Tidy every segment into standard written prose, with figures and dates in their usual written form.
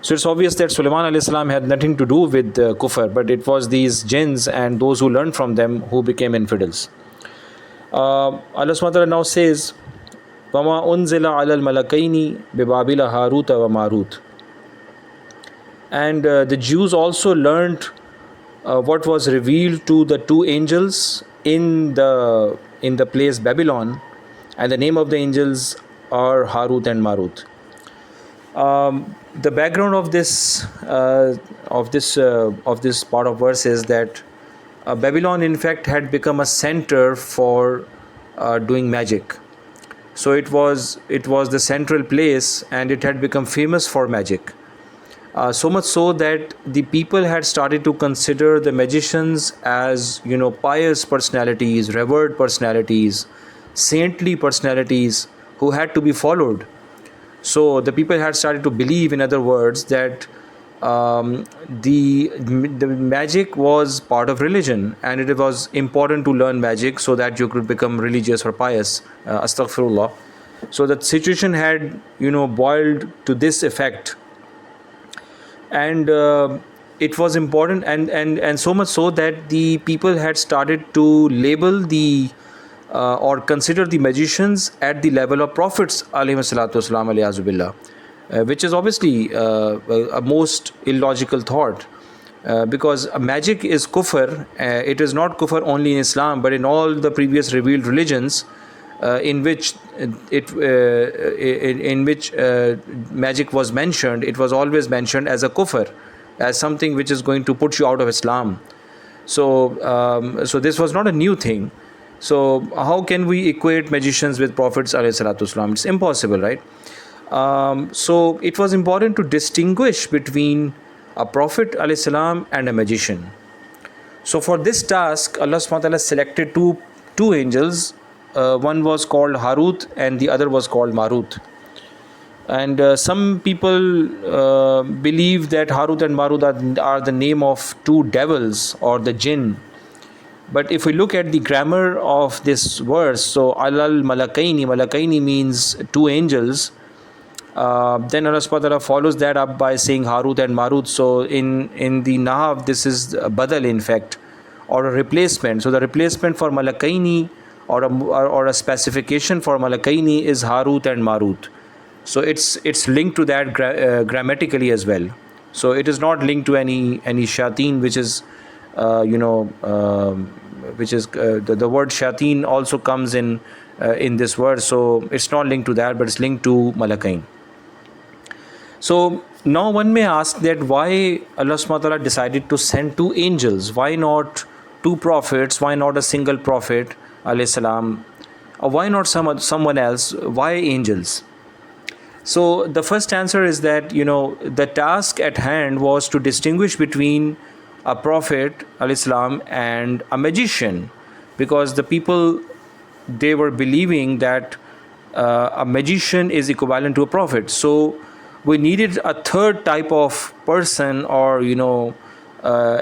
So it's obvious that Sulaiman alayhi salam had nothing to do with kufr, but it was these jinns and those who learned from them who became infidels. Allah subhanahu wa ta'ala now says, وَمَا أُنزِلَ عَلَى الْمَلَكَيْنِ بِبَابِلَ هَارُوتَ وَمَارُوتَ. And the Jews also learned what was revealed to the two angels in the place Babylon, and the name of the angels are Harut and Marut. The background of this part of verse is that Babylon in fact had become a center for doing magic. So it was the central place, and it had become famous for magic. So much so that the people had started to consider the magicians as, pious personalities, revered personalities, saintly personalities who had to be followed. So the people had started to believe, in other words, that the magic was part of religion, and it was important to learn magic so that you could become religious or pious. Astaghfirullah. So the situation had, boiled to this effect. And it was important, and so much so that the people had started to label or consider the magicians at the level of prophets alayhi salatu wasalam alayhi billah, which is obviously a most illogical thought, because magic is kufr. It is not kufr only in Islam, but in all the previous revealed religions in which magic was mentioned. It was always mentioned as a kufr, as something which is going to put you out of Islam. So this was not a new thing. So how can we equate magicians with prophets alayhi salatu wasalam? It's impossible, right? So it was important to distinguish between a prophet alayhi salam and a magician. So for this task, Allah subhanahu wa ta'ala selected two angels. One was called Harut and the other was called Marut. And some people believe that Harut and Marut are the name of two devils or the jinn. But if we look at the grammar of this verse, so alal malakaini means two angels. Then Allah subhanahu wa ta'ala follows that up by saying Harut and Marut. So in the Nahav, this is a badal in fact, or a replacement. So the replacement for malakaini or a specification for malakaini is Harut and Marut. So it's linked to that grammatically as well. So it is not linked to any shayateen, which is the word shayateen also comes in this verse. So it's not linked to that, but it's linked to malakain. So now one may ask that why Allah subhanahu wa ta'ala decided to send two angels? Why not two prophets? Why not a single prophet alayhi salam? Or why not someone else? Why angels? So the first answer is that the task at hand was to distinguish between a prophet alayhi salam and a magician, because the people, they were believing that a magician is equivalent to a prophet. So we needed a third type of person or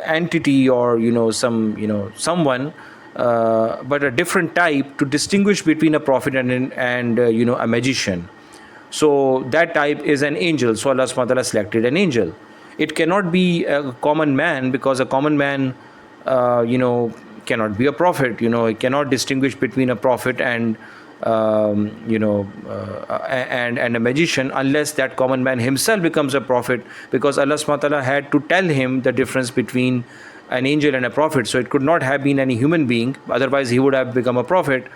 entity or someone, but a different type, to distinguish between a prophet and a magician. So that type is an angel. So Allah subhanahu wa ta'ala selected an angel. It cannot be a common man, because a common man cannot be a prophet. He cannot distinguish between a prophet and and a magician, unless that common man himself becomes a prophet, because Allah subhanahu wa ta'ala had to tell him the difference between an angel and a prophet. So it could not have been any human being, otherwise he would have become a prophet,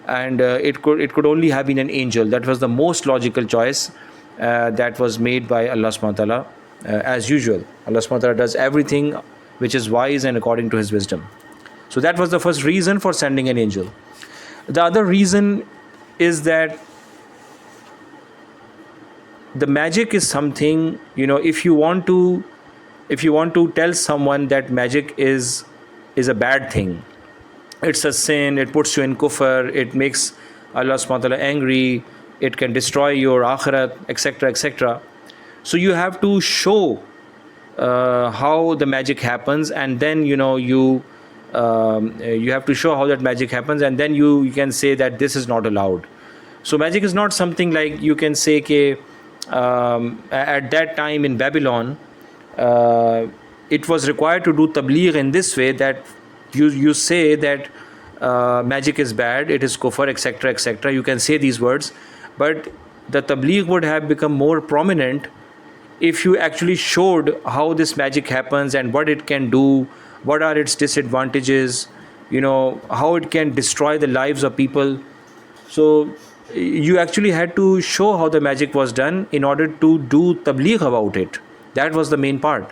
and it could only have been an angel. That was the most logical choice that was made by Allah subhanahu wa ta'ala. As usual, Allah subhanahu wa ta'ala does everything which is wise and according to his wisdom. So that was the first reason for sending an angel. The other reason is that the magic is something, if you want to tell someone that magic is a bad thing, it's a sin, it puts you in kufr, it makes Allah subhanahu wa ta'ala angry, it can destroy your akhirat, etc., etc. So you have to show how the magic happens, and then you have to show how that magic happens, and then you can say that this is not allowed. So magic is not something like you can say at that time in Babylon, uh, it was required to do tabligh in this way, that you say that magic is bad, it is kufr, etc., etc. You can say these words, but the tabligh would have become more prominent if you actually showed how this magic happens and what it can do, what are its disadvantages, how it can destroy the lives of people. So you actually had to show how the magic was done in order to do tabligh about it. That was the main part.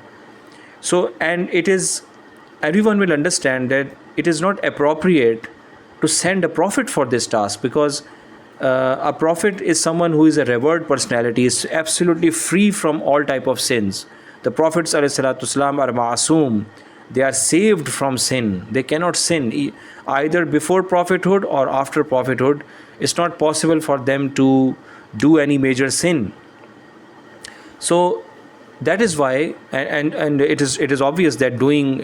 So, and it is, everyone will understand that it is not appropriate to send a prophet for this task, because a prophet is someone who is a revered personality, is absolutely free from all type of sins. The prophets ﷺ are ma'asum. They are saved from sin. They cannot sin either before prophethood or after prophethood. It's not possible for them to do any major sin. So that is why, and it is obvious that doing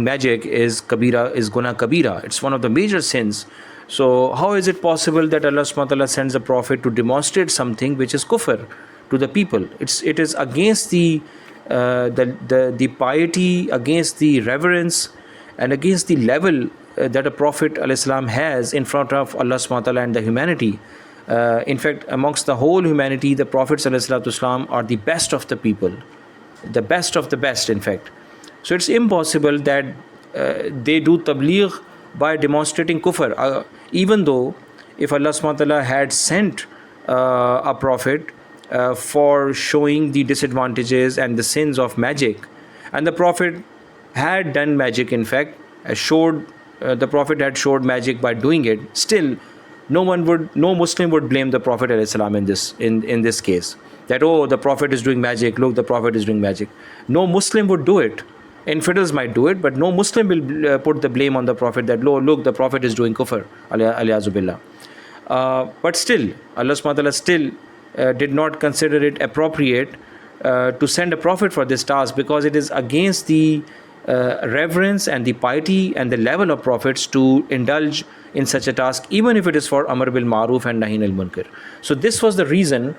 magic is kabira, is guna kabira. It's one of the major sins. So how is it possible that Allah subhanahu wa ta'ala sends a prophet to demonstrate something which is kufr to the people? It is against the piety, against the reverence, and against the level that a prophet ﷺ has in front of Allah subhanahu wa ta'ala and the humanity. In fact, amongst the whole humanity, the prophets ﷺ are the best of the people, the best of the best, in fact. So it's impossible that they do tabligh by demonstrating kufr, even though if Allah subhanahu wa ta'ala had sent a prophet for showing the disadvantages and the sins of magic, and the prophet had done magic, in fact, the prophet had showed magic by doing it, still no Muslim would blame the Prophet ﷺ in this case, that, oh, the Prophet is doing magic, look, the Prophet is doing magic. No Muslim would do it. Infidels might do it, but no Muslim will put the blame on the Prophet that, look, the Prophet is doing kufr, aliyazu billah. But still, Allah subhanahu wa ta'ala still did not consider it appropriate to send a prophet for this task, because it is against the reverence and the piety and the level of prophets to indulge in such a task, even if it is for Amr bil Ma'ruf and Nahi al Munkar. So this was the reason,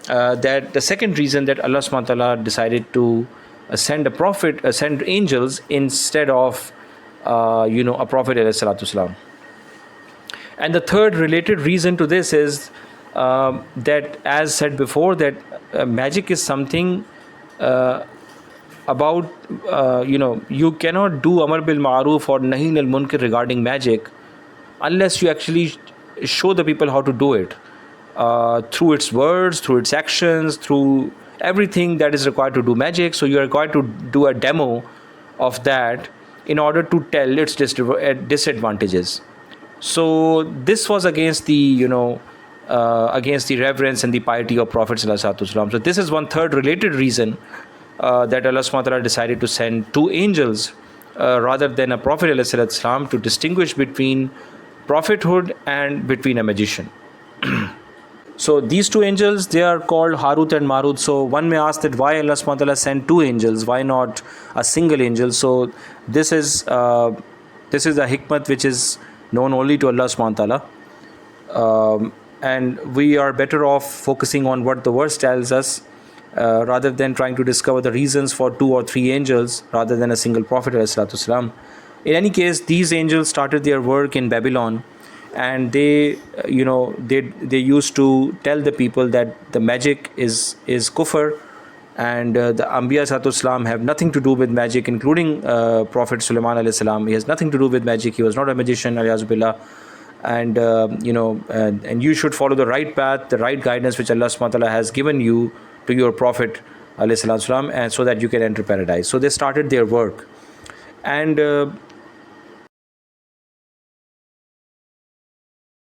that the second reason that Allah subhanahu wa ta'ala decided to send a prophet, send angels instead of a prophet alayhi salatu wasalam. And the third related reason to this is that, as said before, that magic is something about, you cannot do Amr bil Ma'ruf or Nahi al Munkar regarding magic unless you actually show the people how to do it, through its words, through its actions, through everything that is required to do magic. So you are required to do a demo of that in order to tell its disadvantages. So this was against the reverence and the piety of Prophet ﷺ. So this is one third related reason that Allah subhanahu wa ta'ala decided to send two angels rather than a Prophet ﷺ, to distinguish between prophethood and between a magician. So these two angels, they are called Harut and Marut. So one may ask that why Allah subhanahu wa ta'ala sent two angels, why not a single angel? So this is a hikmat which is known only to Allah subhanahu wa ta'ala. And we are better off focusing on what the verse tells us, rather than trying to discover the reasons for two or three angels rather than a single prophet ﷺ. In any case, these angels started their work in Babylon, and they used to tell the people that the magic is kufr, and the Anbiya ﷺ have nothing to do with magic, including Prophet Sulaiman alayhi salam. He has nothing to do with magic. He was not a magician, aliyazu billah. And and you should follow the right path, the right guidance which Allah subhanahu wa ta'ala has given you to your Prophet alayhi salam, and so that you can enter paradise. So they started their work, and